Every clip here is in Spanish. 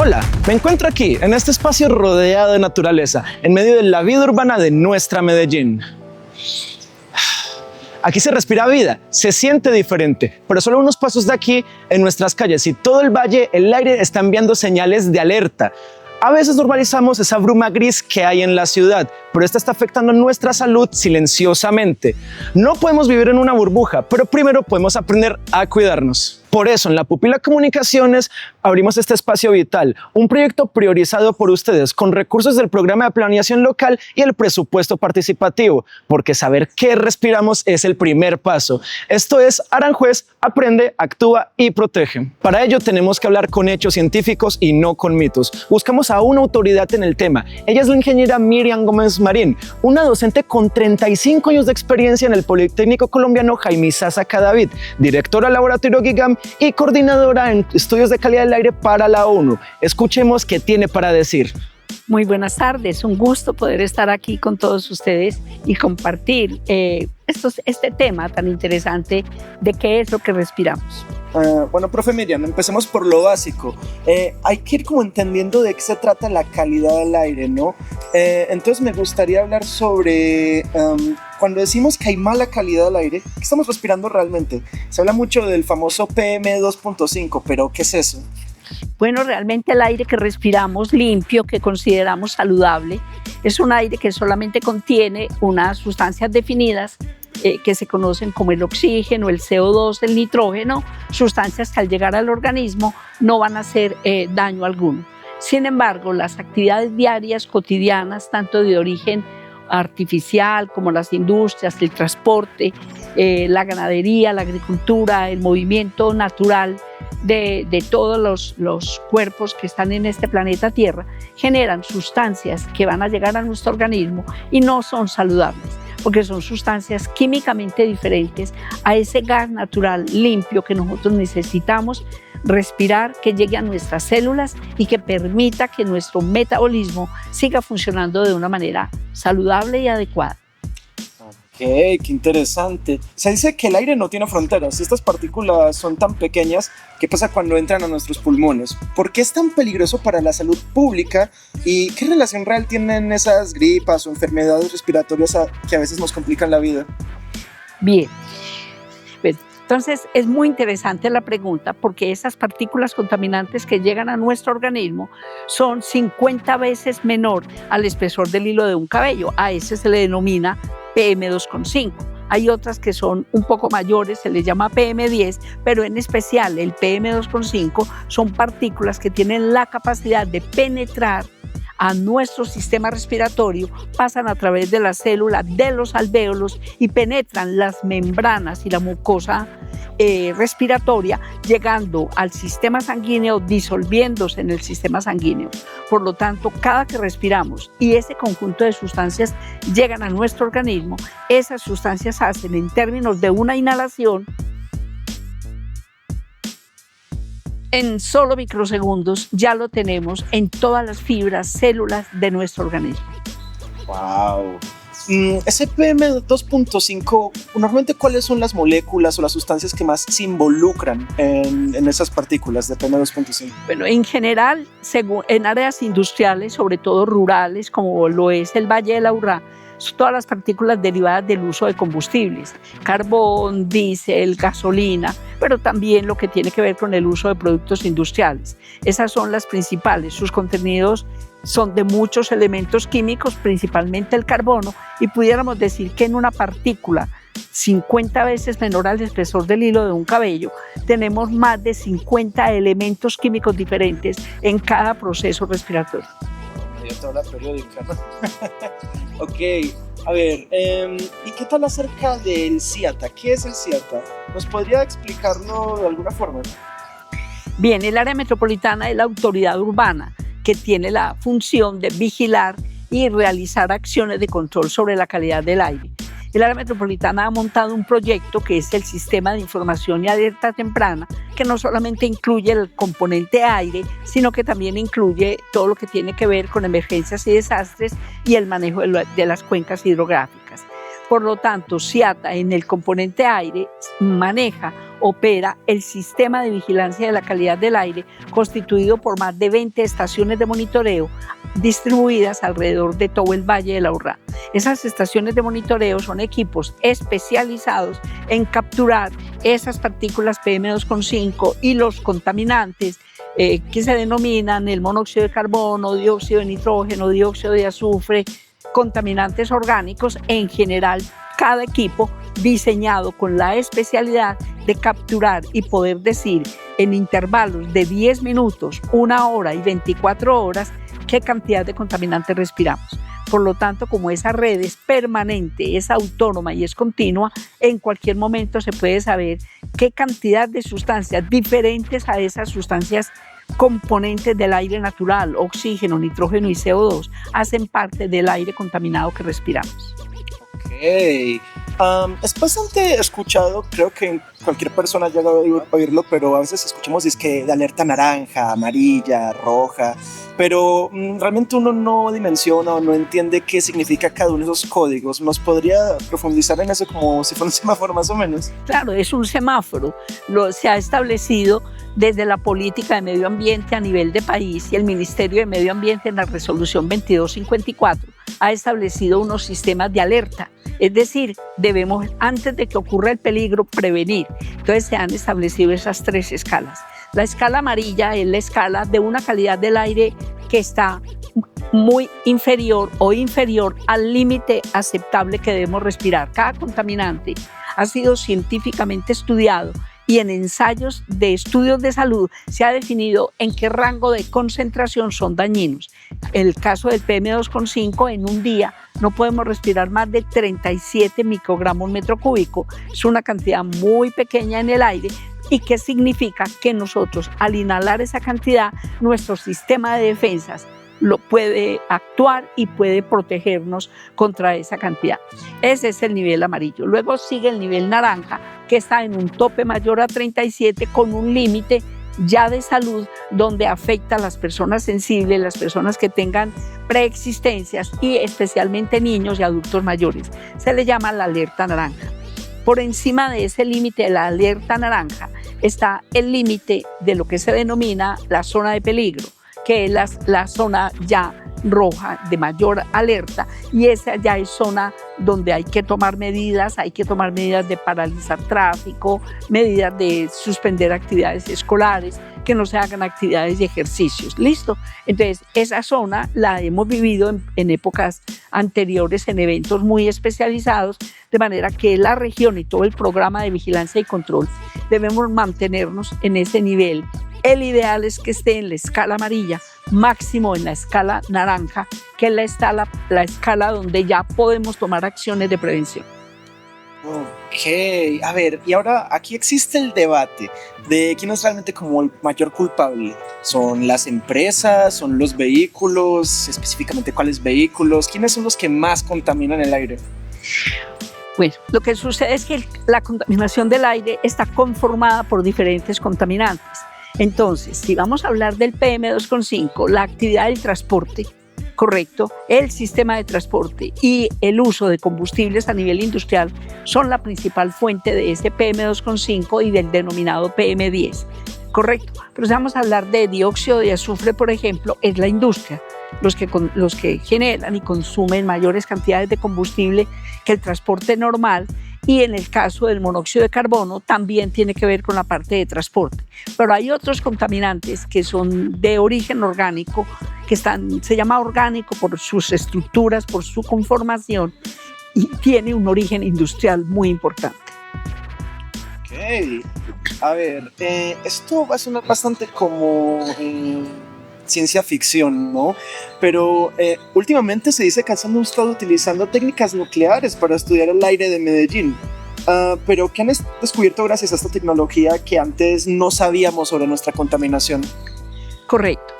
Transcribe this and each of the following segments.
Hola, me encuentro aquí, en este espacio rodeado de naturaleza, en medio de la vida urbana de nuestra Medellín. Aquí se respira vida, se siente diferente, pero solo unos pasos de aquí, en nuestras calles y todo el valle, el aire está enviando señales de alerta. A veces normalizamos esa bruma gris que hay en la ciudad, pero esta está afectando nuestra salud silenciosamente. No podemos vivir en una burbuja, pero primero podemos aprender a cuidarnos. Por eso, en La Pupila Comunicaciones abrimos este espacio vital, un proyecto priorizado por ustedes con recursos del programa de planeación local y el presupuesto participativo, porque saber qué respiramos es el primer paso. Esto es Aranjuez, aprende, actúa y protege. Para ello tenemos que hablar con hechos científicos y no con mitos. Buscamos a una autoridad en el tema. Ella es la ingeniera Miriam Gómez Marín, una docente con 35 años de experiencia en el Politécnico Colombiano Jaime Sasa Cadavid, directora del Laboratorio GIGAM y coordinadora en estudios de calidad del aire para la ONU. Escuchemos qué tiene para decir. Muy buenas tardes, un gusto poder estar aquí con todos ustedes y compartir este tema tan interesante de qué es lo que respiramos. Bueno, profe Miriam, empecemos por lo básico. Hay que ir como entendiendo de qué se trata la calidad del aire, ¿no? Entonces me gustaría hablar sobre cuando decimos que hay mala calidad del aire, ¿qué estamos respirando realmente? Se habla mucho del famoso PM2.5, pero ¿qué es eso? Bueno, realmente el aire que respiramos limpio, que consideramos saludable, es un aire que solamente contiene unas sustancias definidas que se conocen como el oxígeno, el CO2, el nitrógeno, sustancias que al llegar al organismo no van a hacer daño alguno. Sin embargo, las actividades diarias, cotidianas, tanto de origen artificial como las industrias, el transporte, la ganadería, la agricultura, el movimiento natural de todos los cuerpos que están en este planeta Tierra, generan sustancias que van a llegar a nuestro organismo y no son saludables, porque son sustancias químicamente diferentes a ese gas natural limpio que nosotros necesitamos respirar, que llegue a nuestras células y que permita que nuestro metabolismo siga funcionando de una manera saludable y adecuada. Ok, qué interesante. Se dice que el aire no tiene fronteras. Si estas partículas son tan pequeñas, ¿qué pasa cuando entran a nuestros pulmones? ¿Por qué es tan peligroso para la salud pública? ¿Y qué relación real tienen esas gripas o enfermedades respiratorias que a veces nos complican la vida? Bien, pues, entonces es muy interesante la pregunta porque esas partículas contaminantes que llegan a nuestro organismo son 50 veces menor al espesor del hilo de un cabello. A ese se le denomina PM2.5. Hay otras que son un poco mayores, se les llama PM10, pero en especial el PM2.5 son partículas que tienen la capacidad de penetrar a nuestro sistema respiratorio, pasan a través de la célula de los alvéolos y penetran las membranas y la mucosa respiratoria, llegando al sistema sanguíneo, disolviéndose en el sistema sanguíneo. Por lo tanto, cada que respiramos y ese conjunto de sustancias llegan a nuestro organismo, esas sustancias hacen, en términos de una inhalación, en solo microsegundos ya lo tenemos en todas las fibras, células de nuestro organismo. ¡Wow! Ese PM2.5, normalmente, ¿cuáles son las moléculas o las sustancias que más se involucran en esas partículas de PM2.5? Bueno, en general, en áreas industriales, sobre todo rurales, como lo es el Valle del Aburrá, todas las partículas derivadas del uso de combustibles, carbón, diésel, gasolina, pero también lo que tiene que ver con el uso de productos industriales. Esas son las principales. Sus contenidos son de muchos elementos químicos, principalmente el carbono, y pudiéramos decir que en una partícula 50 veces menor al espesor del hilo de un cabello, tenemos más de 50 elementos químicos diferentes en cada proceso respiratorio. Ya toda la periódica, ¿no? Ok, a ver, ¿y qué tal acerca del CIATA? ¿Qué es el CIATA? ¿Nos podría explicarlo de alguna forma? Bien, el área metropolitana es la autoridad urbana que tiene la función de vigilar y realizar acciones de control sobre la calidad del aire. El área metropolitana ha montado un proyecto que es el Sistema de Información y Alerta Temprana, que no solamente incluye el componente aire, sino que también incluye todo lo que tiene que ver con emergencias y desastres y el manejo de las cuencas hidrográficas. Por lo tanto, SIATA en el componente aire opera el sistema de vigilancia de la calidad del aire constituido por más de 20 estaciones de monitoreo distribuidas alrededor de todo el Valle del Aburrá. Esas estaciones de monitoreo son equipos especializados en capturar esas partículas PM2,5 y los contaminantes que se denominan el monóxido de carbono, dióxido de nitrógeno, dióxido de azufre, contaminantes orgánicos. En general, cada equipo diseñado con la especialidad de capturar y poder decir en intervalos de 10 minutos, 1 hora y 24 horas qué cantidad de contaminantes respiramos. Por lo tanto, como esa red es permanente, es autónoma y es continua, en cualquier momento se puede saber qué cantidad de sustancias diferentes a esas sustancias componentes del aire natural, oxígeno, nitrógeno y CO2, hacen parte del aire contaminado que respiramos. Es bastante escuchado, creo que cualquier persona llega a oírlo, pero a veces escuchamos de alerta naranja, amarilla, roja, pero realmente uno no dimensiona o no entiende qué significa cada uno de esos códigos. ¿Nos podría profundizar en eso como si fuera un semáforo más o menos? Claro, es un semáforo. Se ha establecido desde la política de medio ambiente a nivel de país, y el Ministerio de Medio Ambiente en la resolución 2254 ha establecido unos sistemas de alerta. Es decir, debemos, antes de que ocurra el peligro, prevenir. Entonces se han establecido esas 3 escalas. La escala amarilla es la escala de una calidad del aire que está muy inferior o inferior al límite aceptable que debemos respirar. Cada contaminante ha sido científicamente estudiado y en ensayos de estudios de salud se ha definido en qué rango de concentración son dañinos. En el caso del PM2,5, en un día no podemos respirar más de 37 microgramos metro cúbico. Es una cantidad muy pequeña en el aire. ¿Y qué significa? Que nosotros, al inhalar esa cantidad, nuestro sistema de defensas lo puede actuar y puede protegernos contra esa cantidad. Ese es el nivel amarillo. Luego sigue el nivel naranja, que está en un tope mayor a 37 con un límite ya de salud donde afecta a las personas sensibles, las personas que tengan preexistencias y especialmente niños y adultos mayores. Se le llama la alerta naranja. Por encima de ese límite de la alerta naranja está el límite de lo que se denomina la zona de peligro, que es la zona ya roja de mayor alerta, y esa ya es zona donde hay que tomar medidas de paralizar tráfico, medidas de suspender actividades escolares, que no se hagan actividades y ejercicios. ¿Listo? Entonces, esa zona la hemos vivido en épocas anteriores, en eventos muy especializados, de manera que la región y todo el programa de vigilancia y control debemos mantenernos en ese nivel. El ideal es que esté en la escala amarilla, máximo en la escala naranja, que es la escala donde ya podemos tomar acciones de prevención. Ok, a ver, y ahora aquí existe el debate de quién es realmente como el mayor culpable. ¿Son las empresas? ¿Son los vehículos? Específicamente, ¿cuáles vehículos? ¿Quiénes son los que más contaminan el aire? Bueno, lo que sucede es que la contaminación del aire está conformada por diferentes contaminantes. Entonces, si vamos a hablar del PM2,5, la actividad del transporte, correcto, el sistema de transporte y el uso de combustibles a nivel industrial son la principal fuente de ese PM2,5 y del denominado PM10, correcto. Pero si vamos a hablar de dióxido de azufre, por ejemplo, es la industria, los que generan y consumen mayores cantidades de combustible que el transporte normal. Y en el caso del monóxido de carbono también tiene que ver con la parte de transporte. Pero hay otros contaminantes que son de origen orgánico, se llama orgánico por sus estructuras, por su conformación, y tiene un origen industrial muy importante. Ok, a ver, esto va a sonar bastante como ciencia ficción, ¿no? Pero últimamente se dice que han estado utilizando técnicas nucleares para estudiar el aire de Medellín. Pero ¿qué han descubierto gracias a esta tecnología que antes no sabíamos sobre nuestra contaminación? Correcto.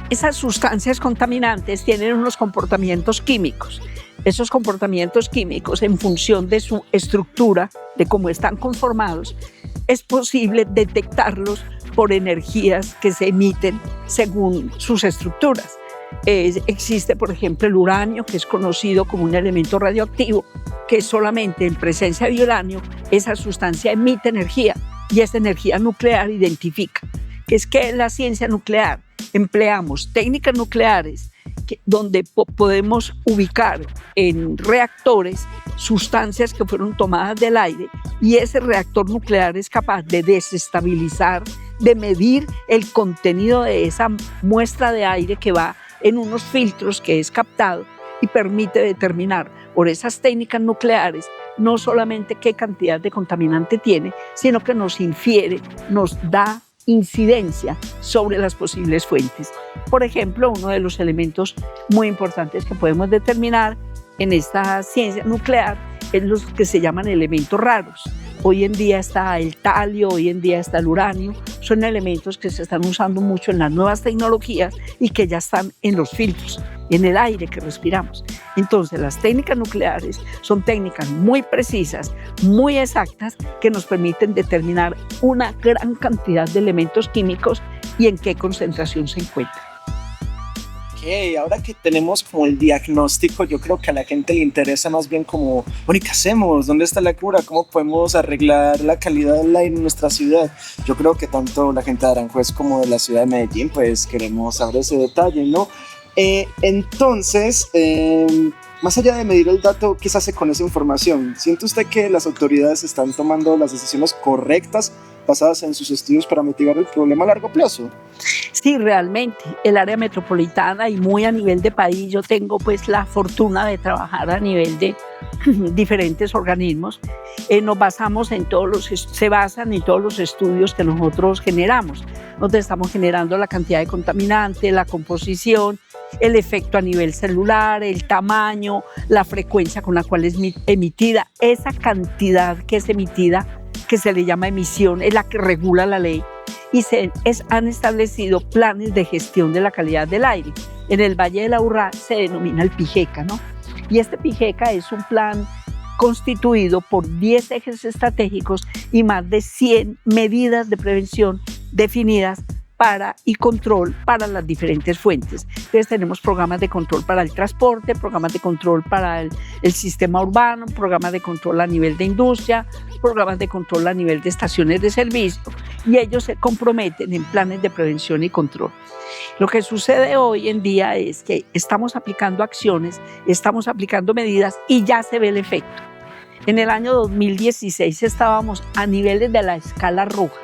Esas sustancias contaminantes tienen unos comportamientos químicos. Esos comportamientos químicos, en función de su estructura, de cómo están conformados, es posible detectarlos por energías que se emiten según sus estructuras. Existe, por ejemplo, el uranio, que es conocido como un elemento radioactivo, que solamente en presencia de uranio esa sustancia emite energía y esa energía nuclear identifica. Que es que en la ciencia nuclear empleamos técnicas nucleares donde podemos ubicar en reactores sustancias que fueron tomadas del aire y ese reactor nuclear es capaz de desestabilizar, de medir el contenido de esa muestra de aire que va en unos filtros que es captado y permite determinar por esas técnicas nucleares no solamente qué cantidad de contaminante tiene, sino que nos infiere, nos da incidencia sobre las posibles fuentes. Por ejemplo, uno de los elementos muy importantes que podemos determinar en esta ciencia nuclear es los que se llaman elementos raros. Hoy en día está el talio, hoy en día está el uranio, son elementos que se están usando mucho en las nuevas tecnologías y que ya están en los filtros, en el aire que respiramos. Entonces, las técnicas nucleares son técnicas muy precisas, muy exactas, que nos permiten determinar una gran cantidad de elementos químicos y en qué concentración se encuentran. Ok, ahora que tenemos como el diagnóstico, yo creo que a la gente le interesa más bien como, bueno, ¿y qué hacemos? ¿Dónde está la cura? ¿Cómo podemos arreglar la calidad del aire en nuestra ciudad? Yo creo que tanto la gente de Aranjuez como de la ciudad de Medellín, pues queremos saber ese detalle, ¿no? Entonces, más allá de medir el dato, ¿qué se hace con esa información? ¿Siente usted que las autoridades están tomando las decisiones correctas basadas en sus estudios para mitigar el problema a largo plazo? Sí, realmente, el área metropolitana y muy a nivel de país, yo tengo pues la fortuna de trabajar a nivel de diferentes organismos. Nos basamos en se basan en todos los estudios que nosotros generamos. Nosotros estamos generando la cantidad de contaminante, la composición, el efecto a nivel celular, el tamaño, la frecuencia con la cual es emitida. Esa cantidad que es emitida, que se le llama emisión, es la que regula la ley. Y han establecido planes de gestión de la calidad del aire. En el Valle de la Urrá se denomina el PIGECA, ¿no? Y este PIGECA es un plan constituido por 10 ejes estratégicos y más de 100 medidas de prevención definidas y control para las diferentes fuentes. Entonces tenemos programas de control para el transporte, programas de control para el sistema urbano, programas de control a nivel de industria, programas de control a nivel de estaciones de servicio, y ellos se comprometen en planes de prevención y control. Lo que sucede hoy en día es que estamos aplicando acciones, estamos aplicando medidas y ya se ve el efecto. En el año 2016 estábamos a niveles de la escala roja,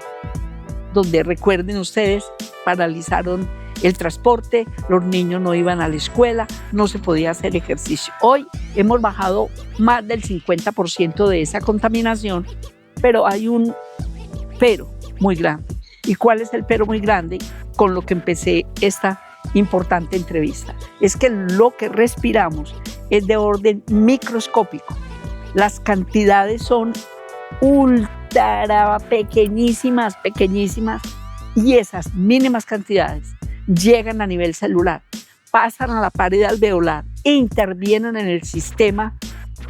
donde, recuerden ustedes, paralizaron el transporte, los niños no iban a la escuela, no se podía hacer ejercicio. Hoy hemos bajado más del 50% de esa contaminación, pero hay un pero muy grande. ¿Y cuál es el pero muy grande? Con lo que empecé esta importante entrevista. Es que lo que respiramos es de orden microscópico. Las cantidades son ultra pequeñísimas, y esas mínimas cantidades llegan a nivel celular, pasan a la pared alveolar e intervienen en el sistema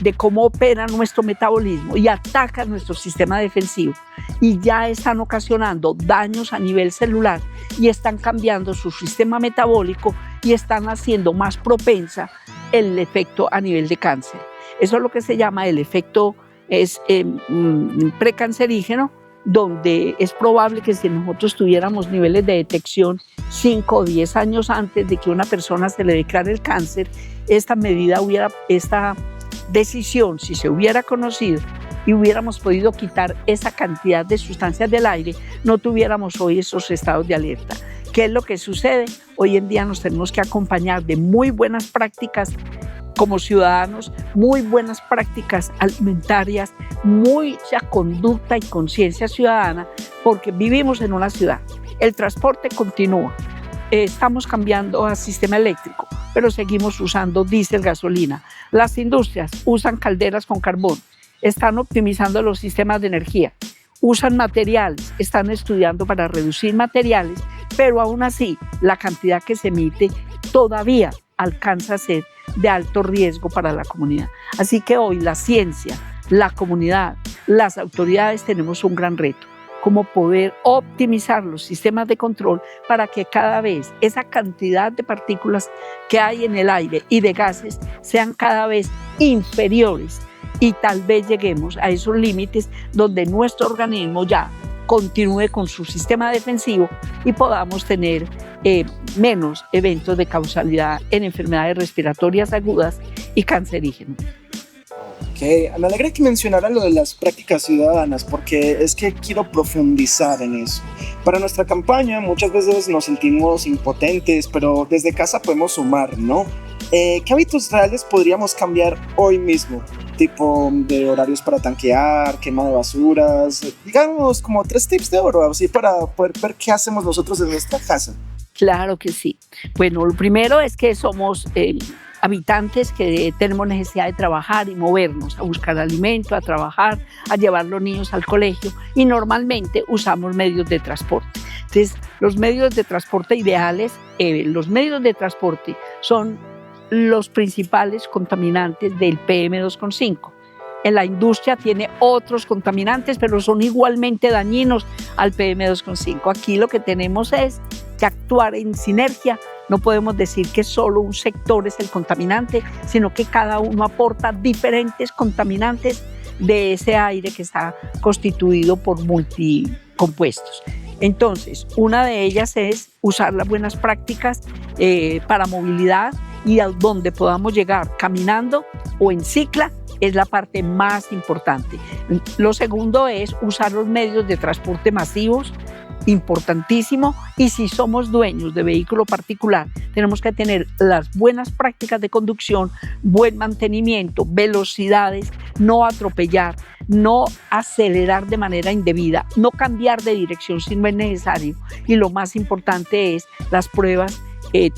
de cómo opera nuestro metabolismo y atacan nuestro sistema defensivo, y ya están ocasionando daños a nivel celular y están cambiando su sistema metabólico y están haciendo más propensa el efecto a nivel de cáncer. Eso es lo que se llama el efecto precancerígeno, donde es probable que si nosotros tuviéramos niveles de detección 5 o 10 años antes de que una persona se le declare el cáncer, esta decisión, si se hubiera conocido y hubiéramos podido quitar esa cantidad de sustancias del aire, no tuviéramos hoy esos estados de alerta. ¿Qué es lo que sucede? Hoy en día nos tenemos que acompañar de muy buenas prácticas como ciudadanos, muy buenas prácticas alimentarias, mucha conducta y conciencia ciudadana, porque vivimos en una ciudad. El transporte continúa. Estamos cambiando a sistema eléctrico, pero seguimos usando diésel, gasolina. Las industrias usan calderas con carbón, están optimizando los sistemas de energía, usan materiales, están estudiando para reducir materiales, pero aún así la cantidad que se emite todavía alcanza a ser de alto riesgo para la comunidad. Así que hoy la ciencia, la comunidad, las autoridades tenemos un gran reto, cómo poder optimizar los sistemas de control para que cada vez esa cantidad de partículas que hay en el aire y de gases sean cada vez inferiores y tal vez lleguemos a esos límites donde nuestro organismo ya continúe con su sistema defensivo y podamos tener menos eventos de causalidad en enfermedades respiratorias agudas y cancerígenas. Ok, me alegra que mencionara lo de las prácticas ciudadanas porque es que quiero profundizar en eso. Para nuestra campaña muchas veces nos sentimos impotentes, pero desde casa podemos sumar, ¿no? ¿Qué hábitos reales podríamos cambiar hoy mismo? Tipo de horarios para tanquear, quema de basuras, digamos como 3 tips de oro, así para poder ver qué hacemos nosotros en nuestra casa. Claro que sí. Bueno, lo primero es que somos habitantes que tenemos necesidad de trabajar y movernos, a buscar alimento, a trabajar, a llevar los niños al colegio y normalmente usamos medios de transporte. Entonces, los medios de transporte ideales, los medios de transporte son los principales contaminantes del PM2,5. En la industria tiene otros contaminantes, pero son igualmente dañinos al PM2,5. Aquí lo que tenemos es que actuar en sinergia. No podemos decir que solo un sector es el contaminante, sino que cada uno aporta diferentes contaminantes de ese aire que está constituido por multicompuestos. Entonces, una de ellas es usar las buenas prácticas para movilidad y a donde podamos llegar caminando o en cicla es la parte más importante. Lo segundo es usar los medios de transporte masivos, importantísimo, y si somos dueños de vehículo particular, tenemos que tener las buenas prácticas de conducción, buen mantenimiento, velocidades, no atropellar, no acelerar de manera indebida, no cambiar de dirección si no es necesario, y lo más importante es las pruebas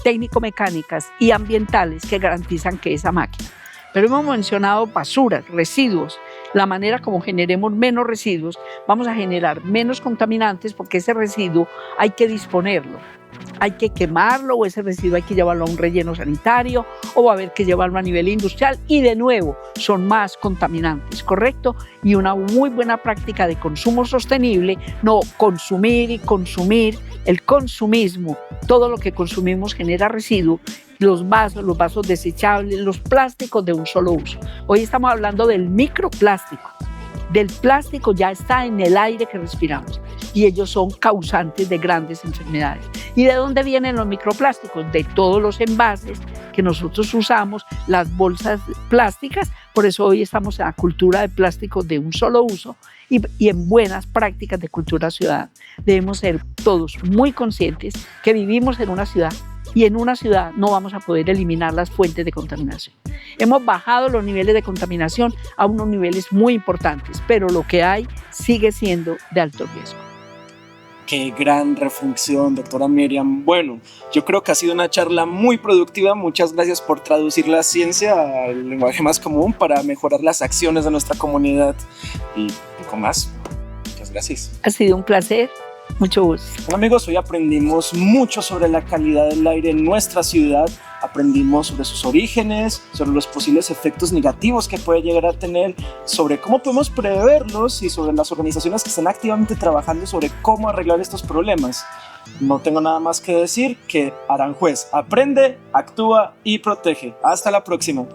técnico-mecánicas y ambientales que garantizan que esa máquina. Pero hemos mencionado basuras, residuos. La manera como generemos menos residuos, vamos a generar menos contaminantes porque ese residuo hay que disponerlo. Hay que quemarlo o ese residuo hay que llevarlo a un relleno sanitario o va a haber que llevarlo a nivel industrial y de nuevo son más contaminantes, ¿correcto? Y una muy buena práctica de consumo sostenible, no consumir y consumir, el consumismo, todo lo que consumimos genera residuo, los vasos desechables, los plásticos de un solo uso. Hoy estamos hablando del microplástico. Del plástico ya está en el aire que respiramos y ellos son causantes de grandes enfermedades. ¿Y de dónde vienen los microplásticos? De todos los envases que nosotros usamos, las bolsas plásticas. Por eso hoy estamos en la cultura de plásticos de un solo uso y en buenas prácticas de cultura ciudadana. Debemos ser todos muy conscientes que vivimos en una ciudad y en una ciudad no vamos a poder eliminar las fuentes de contaminación. Hemos bajado los niveles de contaminación a unos niveles muy importantes, pero lo que hay sigue siendo de alto riesgo. Qué gran reflexión, doctora Miriam. Bueno, yo creo que ha sido una charla muy productiva. Muchas gracias por traducir la ciencia al lenguaje más común para mejorar las acciones de nuestra comunidad. Y con más, muchas gracias. Ha sido un placer. Mucho gusto. Bueno, amigos, hoy aprendimos mucho sobre la calidad del aire en nuestra ciudad. Aprendimos sobre sus orígenes, sobre los posibles efectos negativos que puede llegar a tener, sobre cómo podemos preverlos y sobre las organizaciones que están activamente trabajando sobre cómo arreglar estos problemas. No tengo nada más que decir que Aranjuez aprende, actúa y protege. Hasta la próxima.